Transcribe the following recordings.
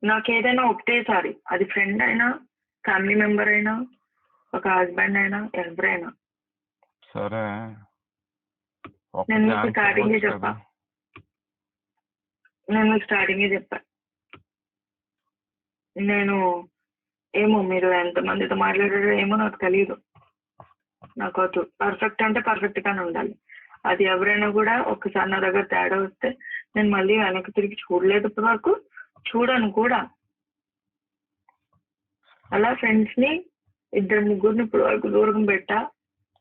నాకేదైనా ఒకటేసారి, అది ఫ్రెండ్ అయినా, ఫ్యామిలీ మెంబర్ అయినా, ఒక హస్బెండ్ అయినా, ఎవరైనా. సరే నేను మీకు స్టార్టింగే చెప్పా నేను ఏమో మీరు ఎంతమందితో మాట్లాడారో ఏమో నాకు తెలియదు. నాకు వద్దు. పర్ఫెక్ట్ అంటే పర్ఫెక్ట్ గానే ఉండాలి. అది ఎవరైనా కూడా ఒక్కసారి నా దగ్గర తేడా వస్తే నేను మళ్ళీ వెనక్కి తిరిగి చూడలేదు ఇప్పటి వరకు, చూడను కూడా. అలా ఫ్రెండ్స్ ని 2-3 ఇప్పటి వరకు దూరం పెట్టా.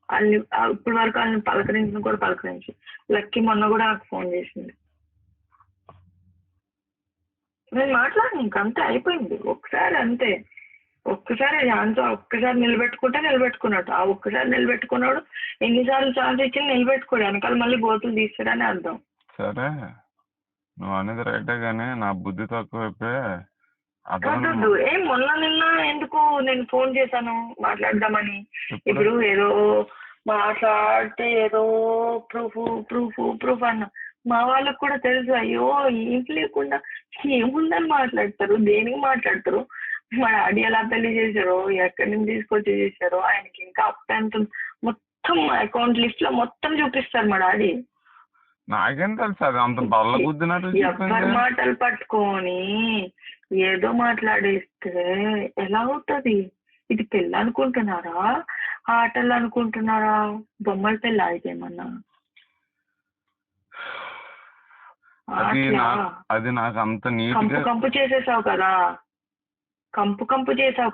వాళ్ళని ఇప్పటి వరకు వాళ్ళని పలకరించిన కూడా పలకరించి. లక్కీ మొన్న కూడా నాకు ఫోన్ చేసింది. నేను మాట్లాడను, ఇంకంతే అయిపోయింది. ఒకసారి అంతే, ఒక్కసారి ఛాన్స్, ఒక్కసారి నిలబెట్టుకున్నట్టు. ఆ ఒక్కసారి నిలబెట్టుకున్నాడు. ఎన్నిసార్లు ఛాన్స్ ఇచ్చి నిలబెట్టుకోడు, వెనకాల మళ్ళీ గోతులు తీస్తాడని అర్థం. సరే నువ్వు అనేది రైటే కానీ నా బుద్ధి తక్కువైపోయి మొన్న నిన్న ఎందుకు నేను ఫోన్ చేశాను మాట్లాడదామని. ఇప్పుడు ఏదో మాట్లాడితే ఏదో ప్రూఫ్ అన్న మా వాళ్ళకు కూడా తెలుసు. అయ్యో ఏం లేకుండా ఏముందని మాట్లాడతారు, దేనికి మాట్లాడతారు. మా డాడీ ఎలా పెళ్లి చేశారో, ఎక్కడి నుంచి తీసుకొచ్చి చేశారో, ఆయనకి ఇంకా అప్ ఎంత మొత్తం అకౌంట్ లిస్ట్ లో మొత్తం చూపిస్తారు మా డాడీ. నాకేం తెలుసు అది అంత బల్ల గుద్దినట్టు. ఎవరి మాటలు పట్టుకొని ఏదో మాట్లాడేస్తే ఎలా అవుతుంది? ఇది పెళ్ళి అనుకుంటున్నారా, ఆటలు అనుకుంటున్నారా? బొమ్మల పెళ్ళి అయితేమన్నా అది నాకు అంత కంపు చేసేసావు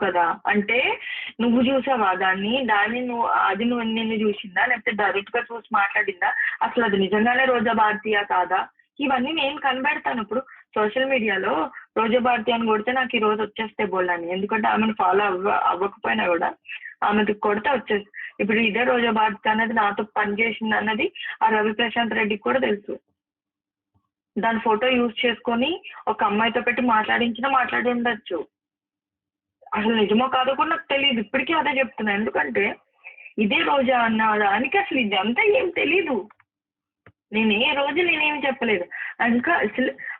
కదా. అంటే నువ్వు చూసావా దాన్ని నువ్వు అది నిన్ను చూసిందా, లేకపోతే డైరెక్ట్ గా చూసి మాట్లాడిందా? అసలు అది నిజంగానే రోజా భారతీయ కాదా? ఇవన్నీ నేను కనబెడతాను. ఇప్పుడు సోషల్ మీడియాలో రోజా భారతి అని కొడితే నాకు ఈ రోజు వచ్చేస్తే బోల్లని, ఎందుకంటే ఆమెను ఫాలో అవ్వకపోయినా కూడా ఆమెకి కొడితే వచ్చేసి. ఇప్పుడు ఇదే రోజా భారతి అన్నది నాతో పనిచేసింది అన్నది ఆ రవి ప్రశాంత్ రెడ్డికి కూడా తెలుసు. దాని ఫోటో యూజ్ చేసుకొని ఒక అమ్మాయితో పెట్టి మాట్లాడి ఉండొచ్చు. అసలు నిజమో కాదో కూడా నాకు తెలియదు. ఇప్పటికీ అదే చెప్తున్నా. ఎందుకంటే ఇదే రోజా అన్న దానికి అసలు ఇదంతా ఏం తెలీదు. నేనేం చెప్పలేదు. ఇంకా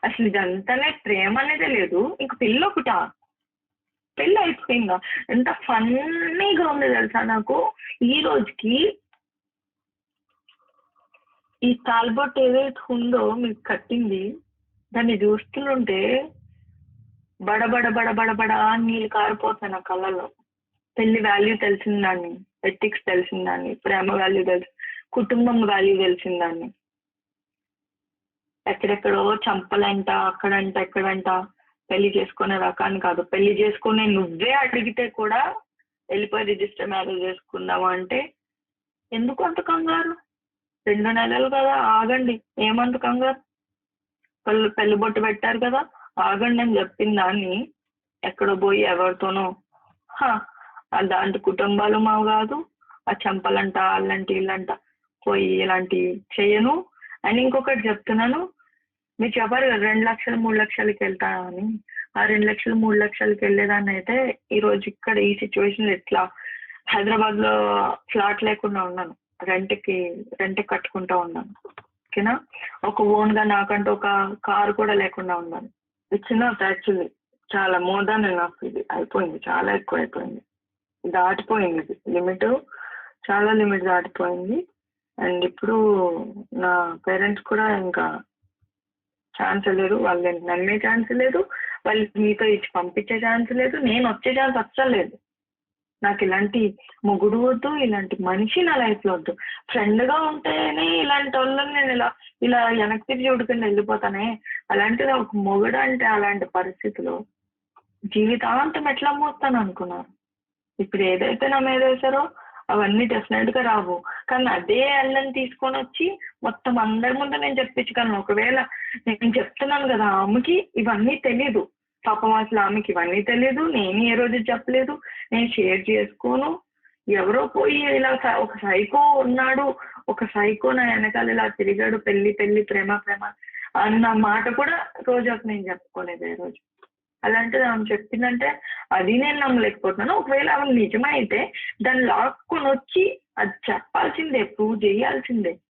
అసలు ఇదంతానే ప్రేమ అనేదే లేదు. ఇంక పెళ్ళి అయిపోయిందా? ఎంత ఫన్నీగా ఉంది తెలుసా నాకు ఈ రోజుకి. ఈ తాల్బొట్ ఏదైతే ఉందో మీకు కట్టింది, దాన్ని చూస్తుంటే బడబడ నీళ్ళు కారిపోతాయి నా కళ్ళలో. పెళ్లి వాల్యూ తెలిసిందాన్ని, ఎథిక్స్ తెలిసిందాన్ని, ప్రేమ వాల్యూ కుటుంబం వాల్యూ తెలిసిందాన్ని. ఎక్కడెక్కడో చంపలంట, అక్కడంట ఎక్కడంట పెళ్లి చేసుకునే రకాన్ని కాదు. పెళ్లి చేసుకునే నువ్వే అడిగితే కూడా వెళ్ళిపోయి రిజిస్టర్ మ్యారేజ్ చేసుకుందామా అంటే ఎందుకు అంత కంగారు? 2 నెలలు కదా, ఆగండి. ఏమంత కంగారు? పెళ్లి బొట్టు పెట్టారు కదా, ఆగండి అని చెప్పిన దాన్ని ఎక్కడో పోయి ఎవరితోనో దాంట్లో కుటుంబాలు మావు కాదు. ఆ చంపలంట, వాళ్ళంటి వీళ్ళంట పోయి ఇలాంటి చేయను అని. ఇంకొకటి చెప్తున్నాను, మీరు చెప్పారు కదా 2 లక్షలు 3 లక్షలకి వెళ్తా అని. ఆ 2 లక్షలు 3 లక్షలకి వెళ్ళేదాన్ని అయితే ఈరోజు ఇక్కడ ఈ సిచ్యువేషన్ ఎట్లా హైదరాబాద్ లో ఫ్లాట్ లేకుండా ఉన్నాను, రెంట్ కట్టుకుంటా ఉన్నాను. ఓకేనా? ఒక ఓన్ గా నాకంటూ ఒక కారు కూడా లేకుండా ఉన్నాను. ఇచ్చిన యాక్చువల్లీ చాలా మోర్ దాన్ ఎనఫ్. ఇది అయిపోయింది, చాలా ఎక్కువ అయిపోయింది, దాటిపోయింది. ఇది లిమిట్, చాలా లిమిట్ దాటిపోయింది. అండ్ ఇప్పుడు నా పేరెంట్స్ కూడా ఇంకా ఛాన్స్ లేదు, వాళ్ళు నమ్మే ఛాన్స్ లేదు, వాళ్ళు మీతో ఇచ్చి పంపించే ఛాన్స్ లేదు, నేను వచ్చే ఛాన్స్ అస్సలు లేదు. నాకు ఇలాంటి మొగుడు వద్దు, ఇలాంటి మనిషి నా లైఫ్ లో వద్దు. ఫ్రెండ్ గా ఉంటేనే ఇలాంటి వాళ్ళని నేను ఇలా వెనక్కి తిరిగి చూడుకుని వెళ్ళిపోతానే. అలాంటిది ఒక మొగుడు అంటే అలాంటి పరిస్థితిలో జీవితాంతం ఎట్లా మోస్తాను అనుకున్నారు. ఇప్పుడు ఏదైతే నా మీద వేసారో అవన్నీ డెఫినెట్ గా రావు. కానీ అదే అల్లని తీసుకొని వచ్చి మొత్తం అందరి ముందు నేను చెప్పించగలను. ఒకవేళ నేను చెప్తున్నాను కదా, ఆమెకి ఇవన్నీ తెలీదు. పాపం అసలు ఆమెకి ఇవన్నీ తెలీదు. నేను ఏ రోజు చెప్పలేదు, నేను షేర్ చేసుకోను. ఎవరో పోయి ఇలా ఒక సైకో ఉన్నాడు, ఒక సైకో నా వెనకాల ఇలా తిరిగాడు, పెళ్లి ప్రేమ అన్న మాట కూడా రోజాకు నేను చెప్పుకోలేదు ఏ రోజు. అలాంటిది ఆమె చెప్పిందంటే అది నేను నమ్మలేకపోతున్నాను. ఒకవేళ ఆమె నిజమైతే దాన్ని లాక్కొని వచ్చి అది చెప్పాల్సిందే, ప్రూవ్ చేయాల్సిందే.